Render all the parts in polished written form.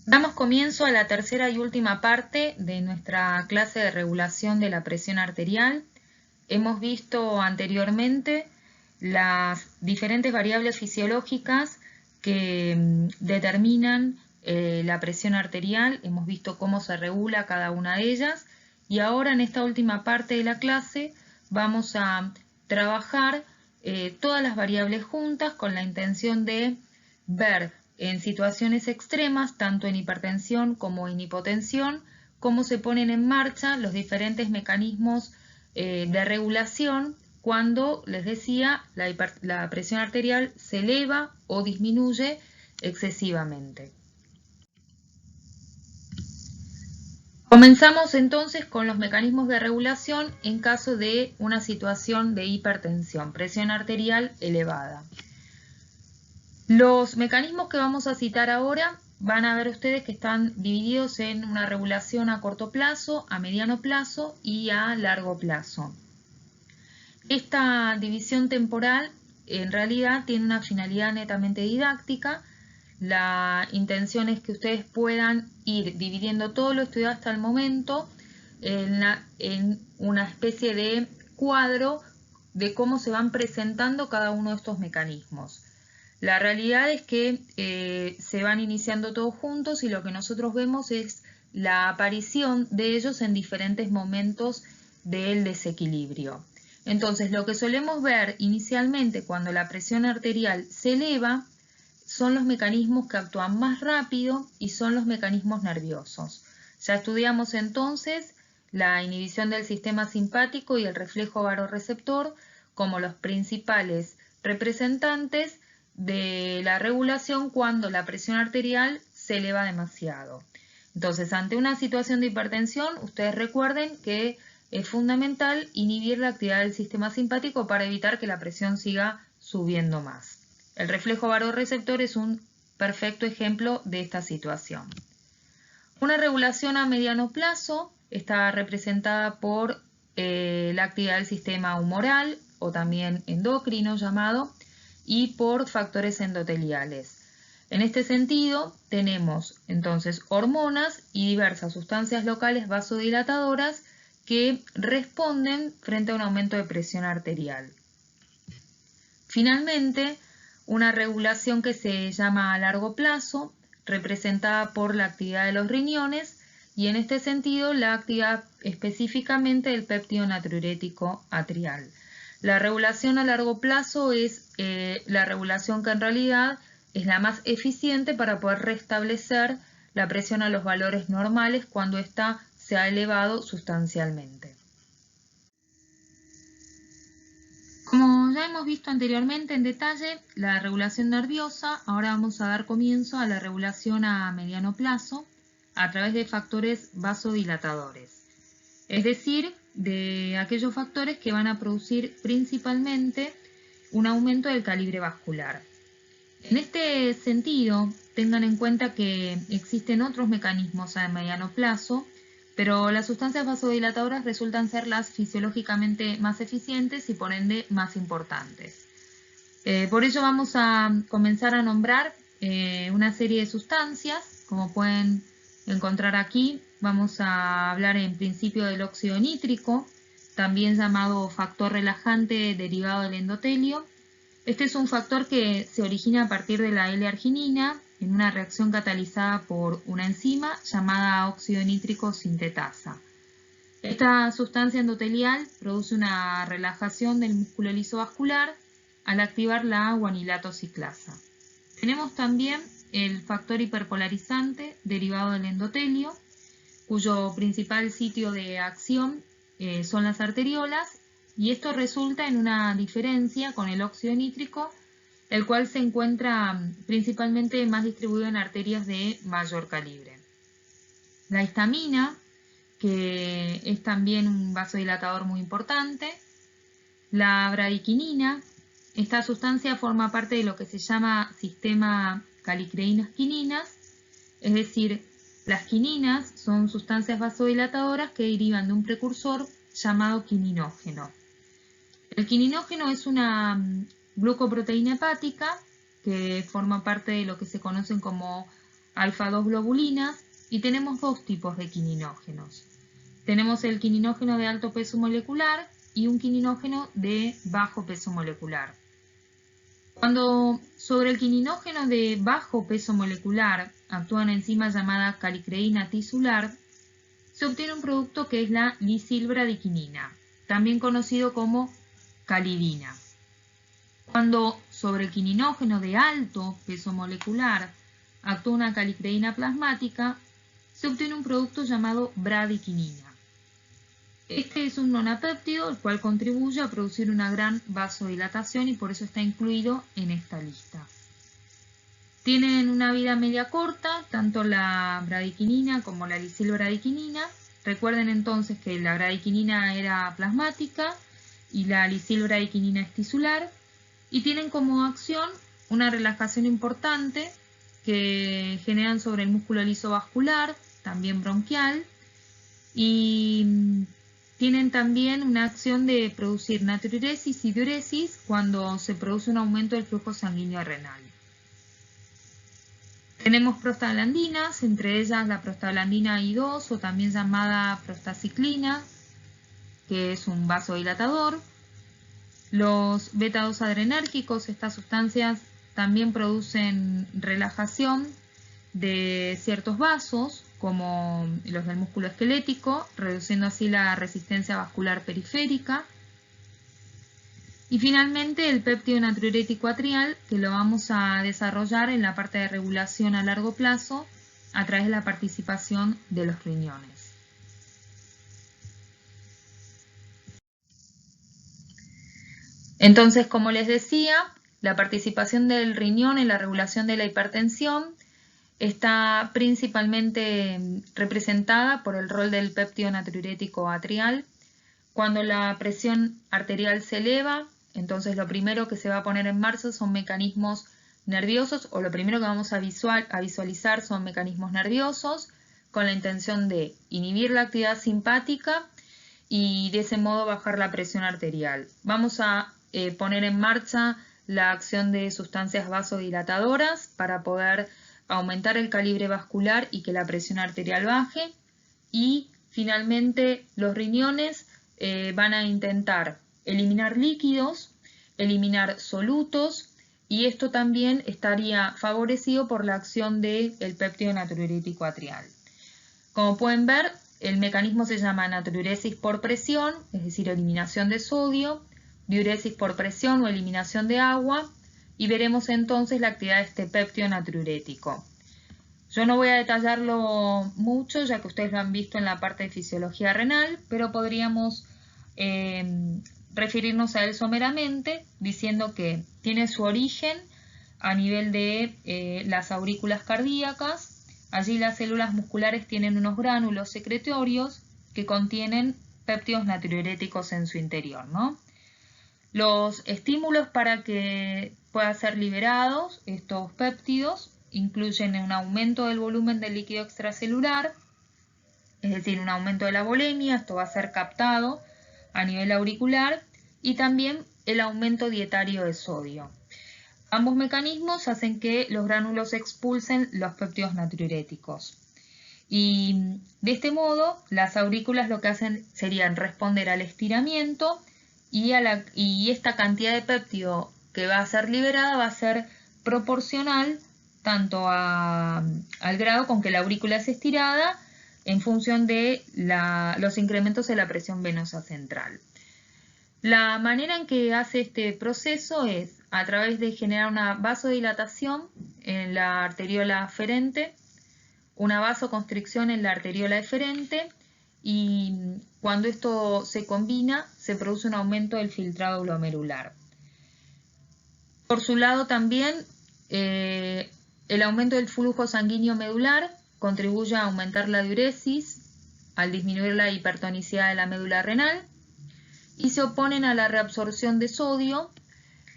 Damos comienzo a la tercera y última parte de nuestra clase de regulación de la presión arterial. Hemos visto anteriormente las diferentes variables fisiológicas que determinan la presión arterial. Hemos visto cómo se regula cada una de ellas y ahora en esta última parte de la clase vamos a trabajar todas las variables juntas con la intención de ver en situaciones extremas, tanto en hipertensión como en hipotensión, cómo se ponen en marcha los diferentes mecanismos de regulación cuando, les decía, la presión arterial se eleva o disminuye excesivamente. Comenzamos entonces con los mecanismos de regulación en caso de una situación de hipertensión, presión arterial elevada. Los mecanismos que vamos a citar ahora van a ver ustedes que están divididos en una regulación a corto plazo, a mediano plazo y a largo plazo. Esta división temporal en realidad tiene una finalidad netamente didáctica. La intención es que ustedes puedan ir dividiendo todo lo estudiado hasta el momento en una especie de cuadro de cómo se van presentando cada uno de estos mecanismos. La realidad es que se van iniciando todos juntos y lo que nosotros vemos es la aparición de ellos en diferentes momentos del desequilibrio. Entonces, lo que solemos ver inicialmente cuando la presión arterial se eleva son los mecanismos que actúan más rápido y son los mecanismos nerviosos. Ya estudiamos entonces la inhibición del sistema simpático y el reflejo vasoreceptor como los principales representantes de la regulación cuando la presión arterial se eleva demasiado. Entonces, ante una situación de hipertensión, ustedes recuerden que es fundamental inhibir la actividad del sistema simpático para evitar que la presión siga subiendo más. El reflejo vasoreceptor es un perfecto ejemplo de esta situación. Una regulación a mediano plazo está representada por la actividad del sistema humoral o también endocrino llamado y por factores endoteliales. En este sentido, tenemos entonces hormonas y diversas sustancias locales vasodilatadoras que responden frente a un aumento de presión arterial. Finalmente, una regulación que se llama a largo plazo, representada por la actividad de los riñones y en este sentido la actividad específicamente del péptido natriurético atrial. La regulación a largo plazo es la regulación que en realidad es la más eficiente para poder restablecer la presión a los valores normales cuando ésta se ha elevado sustancialmente. Como ya hemos visto anteriormente en detalle, la regulación nerviosa, ahora vamos a dar comienzo a la regulación a mediano plazo a través de factores vasodilatadores, es decir, de aquellos factores que van a producir principalmente un aumento del calibre vascular. En este sentido, tengan en cuenta que existen otros mecanismos a mediano plazo, pero las sustancias vasodilatadoras resultan ser las fisiológicamente más eficientes y por ende más importantes. Por ello vamos a comenzar a nombrar una serie de sustancias, como pueden encontrar aquí. Vamos a hablar en principio del óxido nítrico, también llamado factor relajante derivado del endotelio. Este es un factor que se origina a partir de la L-arginina en una reacción catalizada por una enzima llamada óxido nítrico sintetasa. Esta sustancia endotelial produce una relajación del músculo liso vascular al activar la guanilato ciclasa. Tenemos también el factor hiperpolarizante derivado del endotelio, cuyo principal sitio de acción son las arteriolas, y esto resulta en una diferencia con el óxido nítrico, el cual se encuentra principalmente más distribuido en arterias de mayor calibre. La histamina, que es también un vasodilatador muy importante. La bradiquinina, esta sustancia forma parte de lo que se llama sistema calicreínas-quininas, es decir, las quininas son sustancias vasodilatadoras que derivan de un precursor llamado quininógeno. El quininógeno es una glucoproteína hepática que forma parte de lo que se conocen como alfa-2 globulinas y tenemos dos tipos de quininógenos. Tenemos el quininógeno de alto peso molecular y un quininógeno de bajo peso molecular. Cuando sobre el quininógeno de bajo peso molecular actúa una enzima llamada calicreína tisular, se obtiene un producto que es la lisilbradiquinina, también conocido como calidina. Cuando sobre el quininógeno de alto peso molecular actúa una calicreína plasmática, se obtiene un producto llamado bradiquinina. Este es un nonapéptido, el cual contribuye a producir una gran vasodilatación y por eso está incluido en esta lista. Tienen una vida media corta, tanto la bradiquinina como la lisilbradiquinina. Recuerden entonces que la bradiquinina era plasmática y la lisilbradiquinina es tisular. Y tienen como acción una relajación importante que generan sobre el músculo liso vascular, también bronquial, y tienen también una acción de producir natriuresis y diuresis cuando se produce un aumento del flujo sanguíneo renal. Tenemos prostaglandinas, entre ellas la prostaglandina I2 o también llamada prostaciclina, que es un vasodilatador. Los beta-2 adrenérgicos, estas sustancias también producen relajación de ciertos vasos, como los del músculo esquelético, reduciendo así la resistencia vascular periférica. Y finalmente el péptido natriurético atrial, que lo vamos a desarrollar en la parte de regulación a largo plazo a través de la participación de los riñones. Entonces, como les decía, la participación del riñón en la regulación de la hipertensión está principalmente representada por el rol del péptido natriurético atrial. Cuando la presión arterial se eleva, entonces lo primero que se va a poner en marcha son mecanismos nerviosos, o lo primero que vamos a visualizar son mecanismos nerviosos con la intención de inhibir la actividad simpática y de ese modo bajar la presión arterial. Vamos a poner en marcha la acción de sustancias vasodilatadoras para poder aumentar el calibre vascular y que la presión arterial baje, y finalmente los riñones van a intentar eliminar líquidos, eliminar solutos, y esto también estaría favorecido por la acción del péptido natriurético atrial. Como pueden ver, el mecanismo se llama natriuresis por presión, es decir, eliminación de sodio, diuresis por presión o eliminación de agua, y veremos entonces la actividad de este péptido natriurético. Yo no voy a detallarlo mucho, ya que ustedes lo han visto en la parte de fisiología renal, pero podríamos referirnos a él someramente diciendo que tiene su origen a nivel de las aurículas cardíacas. Allí las células musculares tienen unos gránulos secretorios que contienen péptidos natriuréticos en su interior, ¿no? Los estímulos para que puedan ser liberados estos péptidos incluyen un aumento del volumen del líquido extracelular, es decir, un aumento de la volemia, esto va a ser captado a nivel auricular, y también el aumento dietario de sodio. Ambos mecanismos hacen que los gránulos expulsen los péptidos natriuréticos. Y de este modo, las aurículas lo que hacen serían responder al estiramiento y esta cantidad de péptido que va a ser liberada va a ser proporcional tanto al grado con que la aurícula es estirada en función de los incrementos de la presión venosa central. La manera en que hace este proceso es a través de generar una vasodilatación en la arteriola aferente, una vasoconstricción en la arteriola eferente, y cuando esto se combina se produce un aumento del filtrado glomerular. Por su lado también el aumento del flujo sanguíneo medular contribuye a aumentar la diuresis al disminuir la hipertonicidad de la médula renal y se oponen a la reabsorción de sodio,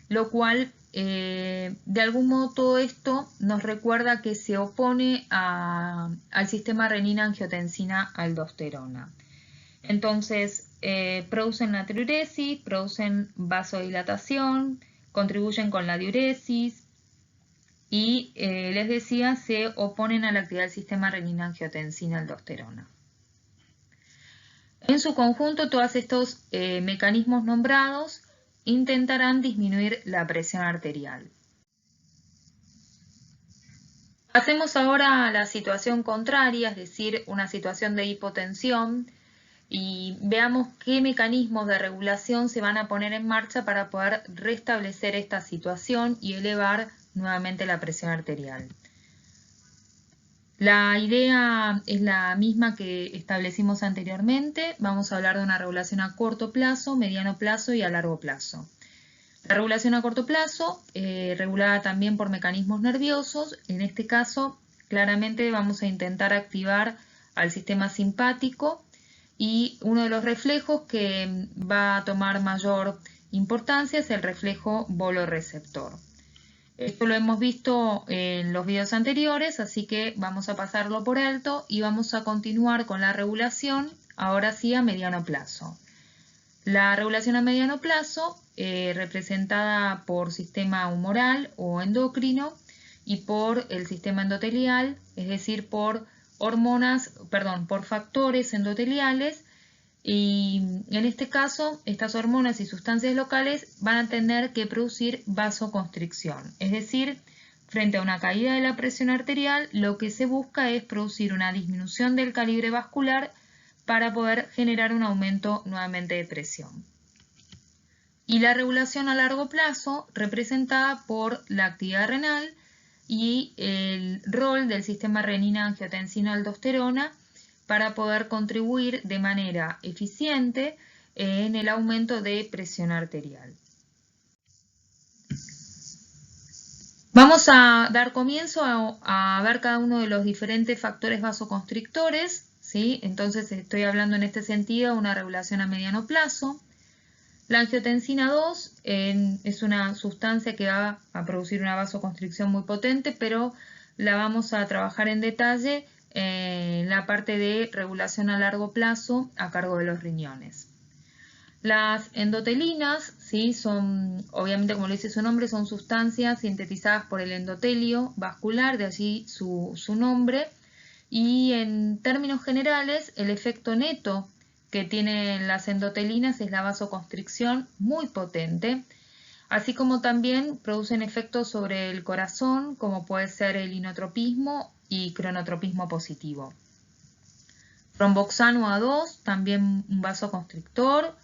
lo cual de algún modo todo esto nos recuerda que se opone al sistema renina-angiotensina-aldosterona. Entonces producen natriuresis, producen vasodilatación, contribuyen con la diuresis, y les decía, se oponen a la actividad del sistema renina-angiotensina-aldosterona. En su conjunto, todos estos mecanismos nombrados intentarán disminuir la presión arterial. Pasemos ahora a la situación contraria, es decir, una situación de hipotensión, y veamos qué mecanismos de regulación se van a poner en marcha para poder restablecer esta situación y elevar nuevamente la presión arterial. La idea es la misma que establecimos anteriormente. Vamos a hablar de una regulación a corto plazo, mediano plazo y a largo plazo. La regulación a corto plazo, regulada también por mecanismos nerviosos. En este caso, claramente vamos a intentar activar al sistema simpático, y uno de los reflejos que va a tomar mayor importancia es el reflejo bolo-receptor. Esto lo hemos visto en los videos anteriores, así que vamos a pasarlo por alto y vamos a continuar con la regulación, ahora sí a mediano plazo. La regulación a mediano plazo, representada por sistema humoral o endocrino y por el sistema endotelial, es decir, por por factores endoteliales, y en este caso estas hormonas y sustancias locales van a tener que producir vasoconstricción, es decir, frente a una caída de la presión arterial, lo que se busca es producir una disminución del calibre vascular para poder generar un aumento nuevamente de presión. Y la regulación a largo plazo, representada por la actividad renal y el rol del sistema renina-angiotensina-aldosterona para poder contribuir de manera eficiente en el aumento de presión arterial. Vamos a dar comienzo a ver cada uno de los diferentes factores vasoconstrictores, ¿sí? Entonces estoy hablando en este sentido de una regulación a mediano plazo. La angiotensina 2 es una sustancia que va a producir una vasoconstricción muy potente, pero la vamos a trabajar en detalle en la parte de regulación a largo plazo a cargo de los riñones. Las endotelinas, ¿sí? Son, obviamente, como le dice su nombre, son sustancias sintetizadas por el endotelio vascular, de allí su nombre, y en términos generales el efecto neto que tienen las endotelinas es la vasoconstricción muy potente, así como también producen efectos sobre el corazón, como puede ser el inotropismo y cronotropismo positivo. Romboxano A2, también un vasoconstrictor.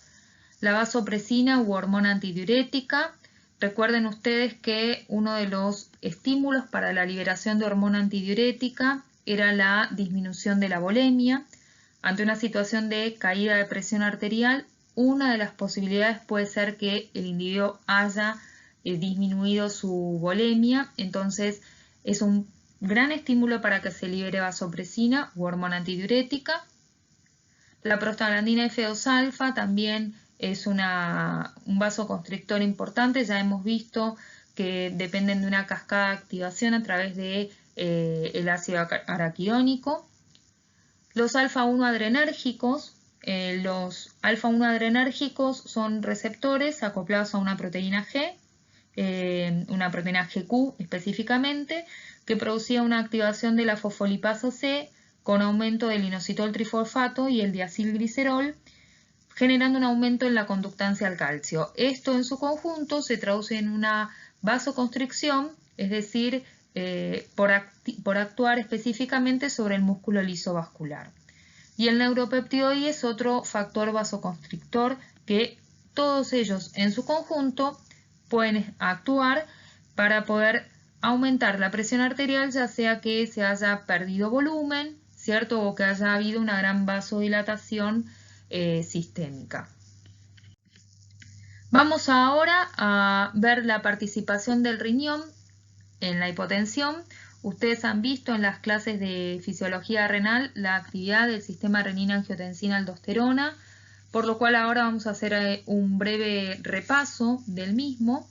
La vasopresina u hormona antidiurética. Recuerden ustedes que uno de los estímulos para la liberación de hormona antidiurética era la disminución de la volemia. Ante una situación de caída de presión arterial, una de las posibilidades puede ser que el individuo haya disminuido su volemia, entonces es un gran estímulo para que se libere vasopresina u hormona antidiurética. La prostaglandina F2-alfa también es un vasoconstrictor importante. Ya hemos visto que dependen de una cascada de activación a través de el ácido araquidónico. Los alfa-1 adrenérgicos. Los alfa-1 adrenérgicos son receptores acoplados a una proteína G, una proteína GQ específicamente, que producía una activación de la fosfolipasa C con aumento del inositol trifosfato y el diacilglicerol, generando un aumento en la conductancia al calcio. Esto en su conjunto se traduce en una vasoconstricción, es decir, por actuar específicamente sobre el músculo liso vascular. Y el neuropéptido I es otro factor vasoconstrictor que todos ellos en su conjunto pueden actuar para poder aumentar la presión arterial, ya sea que se haya perdido volumen, ¿cierto? O que haya habido una gran vasodilatación sistémica. Vamos ahora a ver la participación del riñón en la hipotensión. Ustedes han visto en las clases de fisiología renal la actividad del sistema renina-angiotensina-aldosterona, por lo cual ahora vamos a hacer un breve repaso del mismo.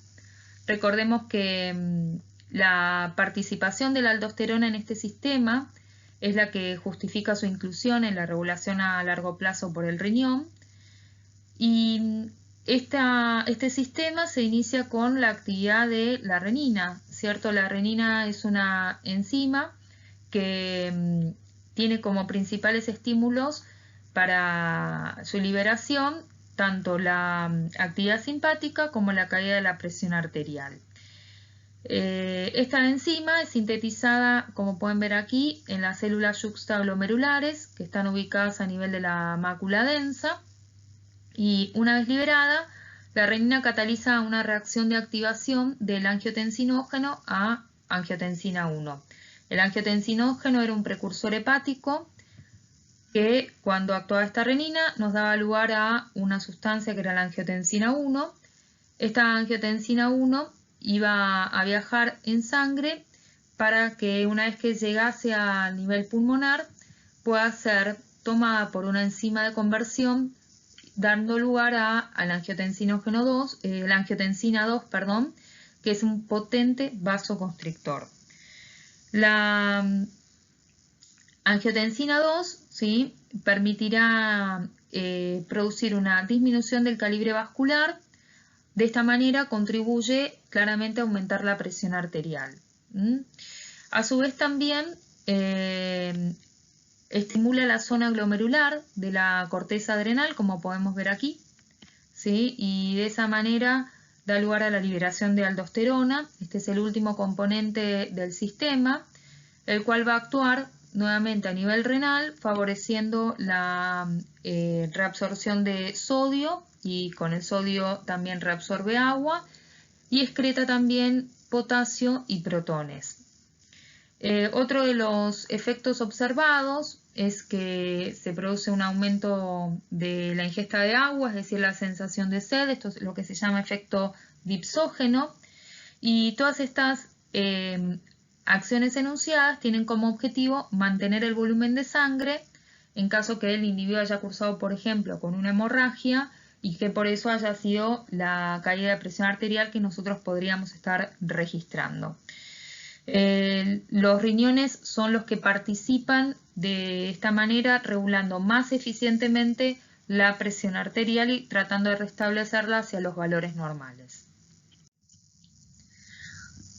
Recordemos que la participación de la aldosterona en este sistema es la que justifica su inclusión en la regulación a largo plazo por el riñón. Y este sistema se inicia con la actividad de la renina, ¿cierto? cierto? La renina es una enzima que tiene como principales estímulos para su liberación tanto la actividad simpática como la caída de la presión arterial. Esta enzima es sintetizada, como pueden ver aquí, en las células yuxtaglomerulares que están ubicadas a nivel de la mácula densa, y una vez liberada, la renina cataliza una reacción de activación del angiotensinógeno a angiotensina 1. El angiotensinógeno era un precursor hepático que, cuando actuaba esta renina, nos daba lugar a una sustancia que era la angiotensina 1. Esta angiotensina 1 iba a viajar en sangre para que, una vez que llegase a nivel pulmonar, pueda ser tomada por una enzima de conversión, dando lugar al angiotensinógeno 2, la angiotensina 2, perdón, que es un potente vasoconstrictor. La angiotensina 2, ¿sí?, permitirá producir una disminución del calibre vascular. De esta manera contribuye claramente a aumentar la presión arterial. A su vez también estimula la zona glomerular de la corteza adrenal, como podemos ver aquí, ¿sí? Y de esa manera da lugar a la liberación de aldosterona. Este es el último componente del sistema, el cual va a actuar nuevamente a nivel renal, favoreciendo la reabsorción de sodio, y con el sodio también reabsorbe agua y excreta también potasio y protones. Otro de los efectos observados es que se produce un aumento de la ingesta de agua, es decir, la sensación de sed. Esto es lo que se llama efecto dipsógeno, y todas estas acciones enunciadas tienen como objetivo mantener el volumen de sangre en caso que el individuo haya cursado, por ejemplo, con una hemorragia, y que por eso haya sido la caída de presión arterial que nosotros podríamos estar registrando. Los riñones son los que participan de esta manera, regulando más eficientemente la presión arterial y tratando de restablecerla hacia los valores normales.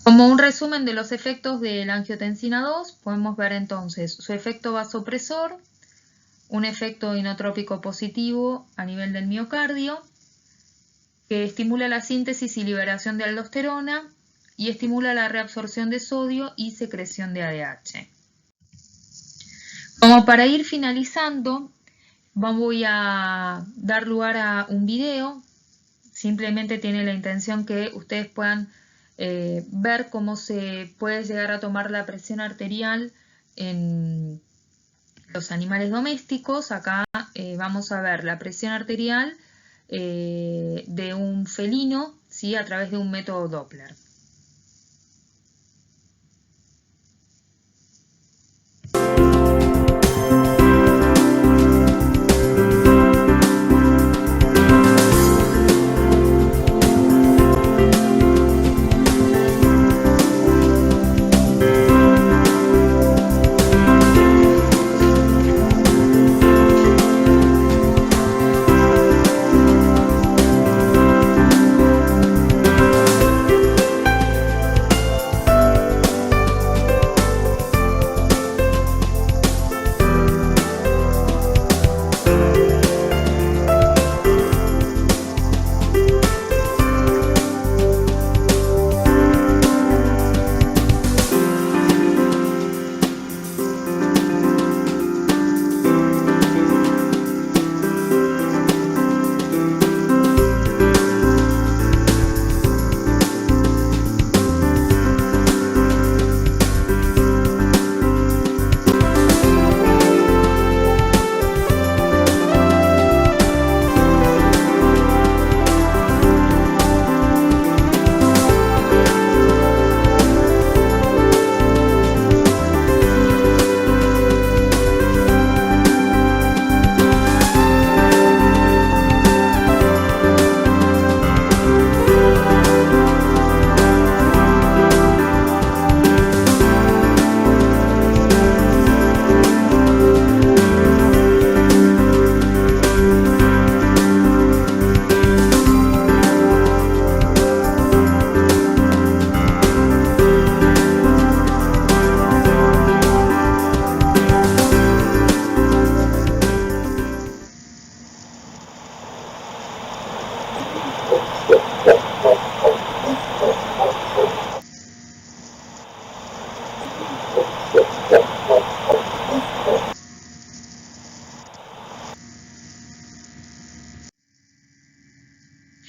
Como un resumen de los efectos de la angiotensina 2, podemos ver entonces su efecto vasopresor, un efecto inotrópico positivo a nivel del miocardio, que estimula la síntesis y liberación de aldosterona y estimula la reabsorción de sodio y secreción de ADH. Como para ir finalizando, voy a dar lugar a un video. Simplemente tiene la intención que ustedes puedan ver cómo se puede llegar a tomar la presión arterial en los animales domésticos. Acá vamos a ver la presión arterial de un felino, ¿sí?, a través de un método Doppler.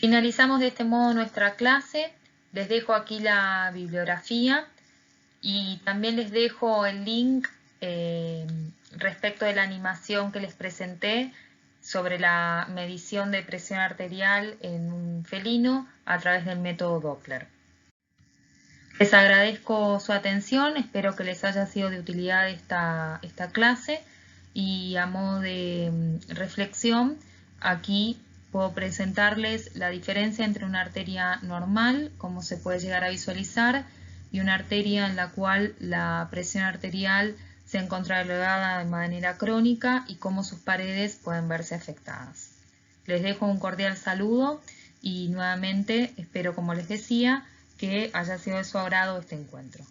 Finalizamos de este modo nuestra clase. Les dejo aquí la bibliografía y también les dejo el link respecto de la animación que les presenté sobre la medición de presión arterial en un felino a través del método Doppler. Les agradezco su atención, espero que les haya sido de utilidad esta clase y a modo de reflexión, aquí puedo presentarles la diferencia entre una arteria normal, como se puede llegar a visualizar, y una arteria en la cual la presión arterial se encuentra elevada de manera crónica y cómo sus paredes pueden verse afectadas. Les dejo un cordial saludo y nuevamente espero, como les decía, que haya sido de su agrado este encuentro.